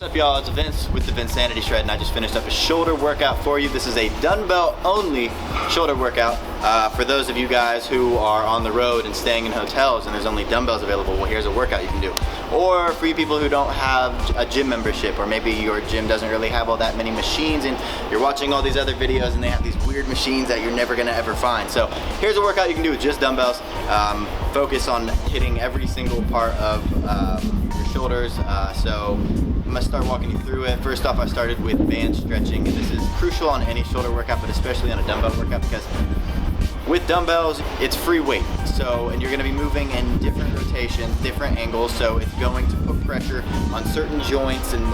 What's up, y'all? It's Vince with the Vinsanity Shred, and I just finished up a shoulder workout for you. This is a dumbbell only shoulder workout. For those of you guys who are on the road and staying in hotels and there's only dumbbells available, well, here's a workout you can do. Or for you people who don't have a gym membership, or maybe your gym doesn't really have all that many machines and you're watching all these other videos and they have these weird machines that you're never gonna ever find. So here's a workout you can do with just dumbbells. Focus on hitting every single part of your shoulders. So I'm gonna start walking you through it. First off, I started with band stretching, and this is crucial on any shoulder workout, but especially on a dumbbell workout, because with dumbbells, it's free weight. So, and you're gonna be moving in different rotations, different angles, so it's going to put pressure on certain joints and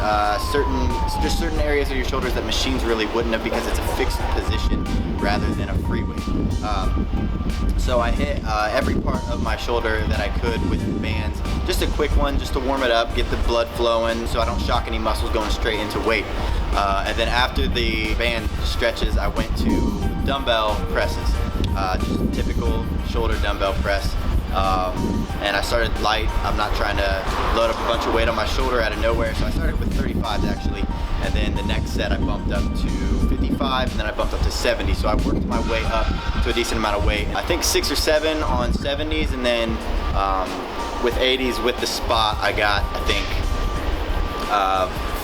certain areas of your shoulders that machines really wouldn't have, because it's a fixed position rather than a free weight. So I hit every part of my shoulder that I could with bands. Just a quick one, just to warm it up, get the blood flowing so I don't shock any muscles going straight into weight. And then after the band stretches, I went to dumbbell presses. Just typical shoulder dumbbell press. And I started light. I'm not trying to load up a bunch of weight on my shoulder out of nowhere, so I started with 35s actually. And then the next set I bumped up to 55, and then I bumped up to 70. So I worked my way up to a decent amount of weight. I think 6 or 7 on 70s, and then with 80s with the spot, I got, I think,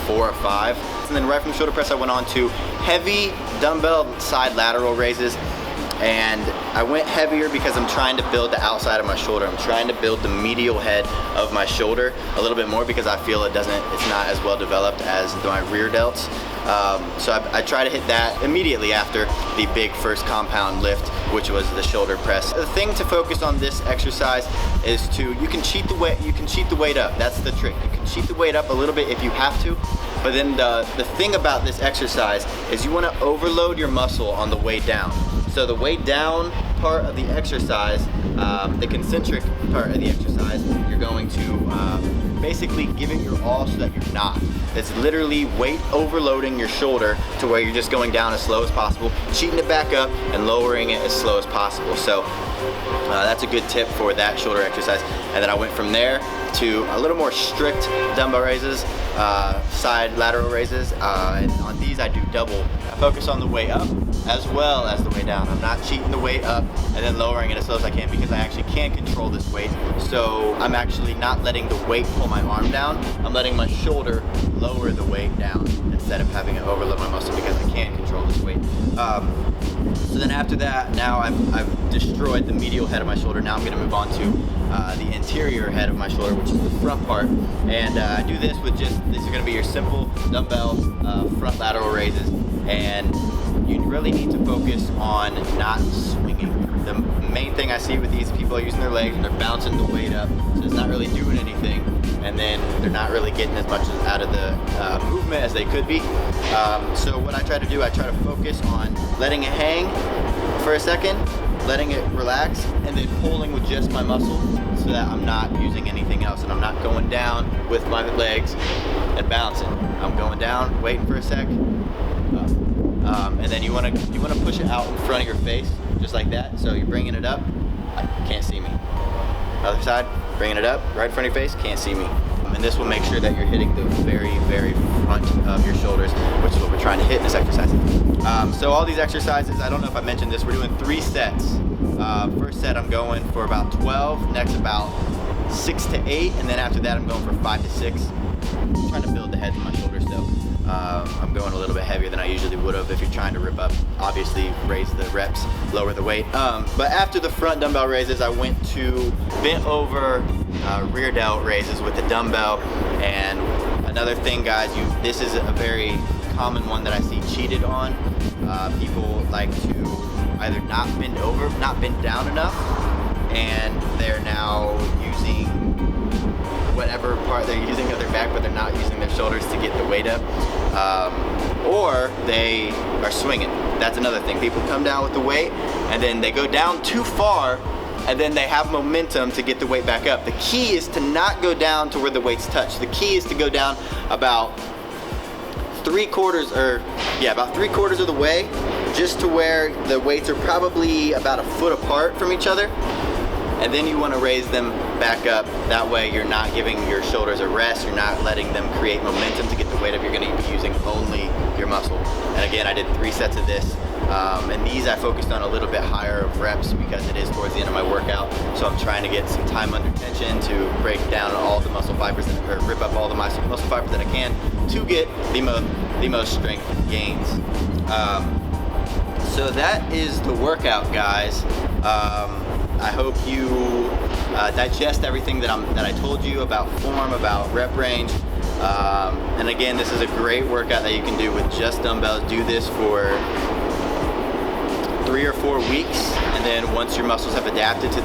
4 or 5. And then right from shoulder press, I went on to heavy dumbbell side lateral raises. And I went heavier because I'm trying to build the outside of my shoulder. I'm trying to build the medial head of my shoulder a little bit more, because I feel it's not as well developed as my rear delts. So I try to hit that immediately after the big first compound lift, which was the shoulder press. The thing to focus on this exercise is you can cheat the weight up. That's the trick. You can cheat the weight up a little bit if you have to. But then the thing about this exercise is you want to overload your muscle on the way down. So the way down part of the exercise, the concentric part of the exercise, you're going to basically give it your all so that you're not. It's literally weight overloading your shoulder to where you're just going down as slow as possible, cheating it back up and lowering it as slow as possible. So that's a good tip for that shoulder exercise. And then I went from there to a little more strict dumbbell raises, side lateral raises, and on these I do double. I focus on the way up as well as the way down. I'm not cheating the weight up and then lowering it as slow as I can, because I actually can control this weight. So I'm actually not letting the weight pull my arm down. I'm letting my shoulder lower the weight down instead of having it overload my muscle, because I can control this weight. So then after that, now I've destroyed the medial head of my shoulder. Now I'm going to move on to the interior head of my shoulder, which is the front part. And I do this with these are going to be your simple dumbbell front lateral raises. And you really need to focus on not swinging. The main thing I see with these people are using their legs and they're bouncing the weight up, so it's not really doing anything, and then they're not really getting as much out of the movement as they could be. So what I try to do, I try to focus on letting it hang for a second, letting it relax, and then pulling with just my muscle, so that I'm not using anything else, and I'm not going down with my legs and bouncing. I'm going down, waiting for a sec, up. And then you want to push it out in front of your face, just like that. So you're bringing it up, can't see me. Other side, bringing it up, right in front of your face, can't see me. And this will make sure that you're hitting the very, very front of your shoulders, which is what we're trying to hit in this exercise. So all these exercises, I don't know if I mentioned this, we're doing 3 sets. First set I'm going for about 12, next about 6 to 8, and then after that I'm going for 5 to 6. I'm trying to build the heads of my shoulders, so I'm going a little bit heavier than I usually would have. If you're trying to rip up, obviously raise the reps, lower the weight. But after the front dumbbell raises, I went to bent over rear delt raises with the dumbbell. And another thing, guys, this is a very common one that I see cheated on. People like to either not bend down enough, and they're now using whatever part they're using of their back, but they're not using their shoulders to get the weight up, or they are swinging. That's another thing. People come down with the weight and then they go down too far, and then they have momentum to get the weight back up. The key is to not go down to where the weights touch. The key is to go down about 3/4 of the way, just to where the weights are probably about a foot apart from each other, and then you want to raise them back up. That way you're not giving your shoulders a rest, you're not letting them create momentum to get the weight up. You're going to be using only your muscle. And again, I did 3 sets of this, and these I focused on a little bit higher of reps because it is towards the end of my workout, so I'm trying to get some time under tension to break down all the muscle fibers, or rip up all the muscle fibers that I can to get the most strength gains. So that is the workout, guys. I hope you digest everything that I told you about form, about rep range. And again, this is a great workout that you can do with just dumbbells. Do this for 3 or 4 weeks, and then once your muscles have adapted to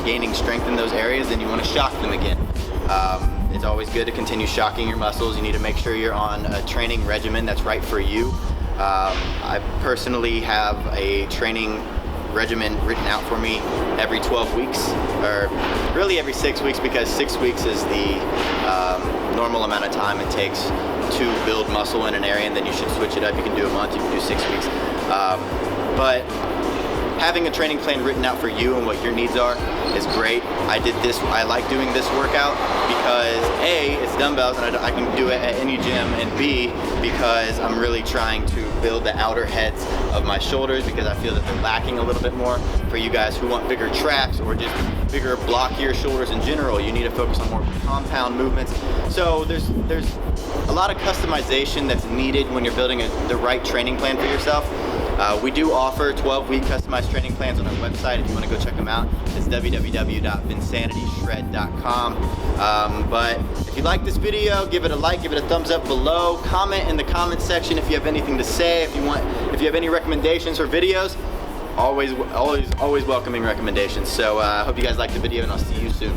gaining strength in those areas, then you want to shock them again. It's always good to continue shocking your muscles. You need to make sure you're on a training regimen that's right for you. I personally have a training regimen written out for me every 12 weeks, or really every 6 weeks, because 6 weeks is the normal amount of time it takes to build muscle in an area, and then you should switch it up. You can do a month, you can do 6 weeks. But having a training plan written out for you and what your needs are is great. I like doing this workout because A, it's dumbbells and I can do it at any gym, and B, because I'm really trying to build the outer heads of my shoulders, because I feel that they're lacking a little bit more. For you guys who want bigger traps or just bigger blockier shoulders in general, you need to focus on more compound movements. So there's a lot of customization that's needed when you're building the right training plan for yourself. We do offer 12-week customized training plans on our website. If you want to go check them out, it's www.vinsanitysshred.com. But if you like this video, give it a like, give it a thumbs up below. Comment in the comment section if you have anything to say. If you have any recommendations for videos, always welcoming recommendations. So I hope you guys liked the video, and I'll see you soon.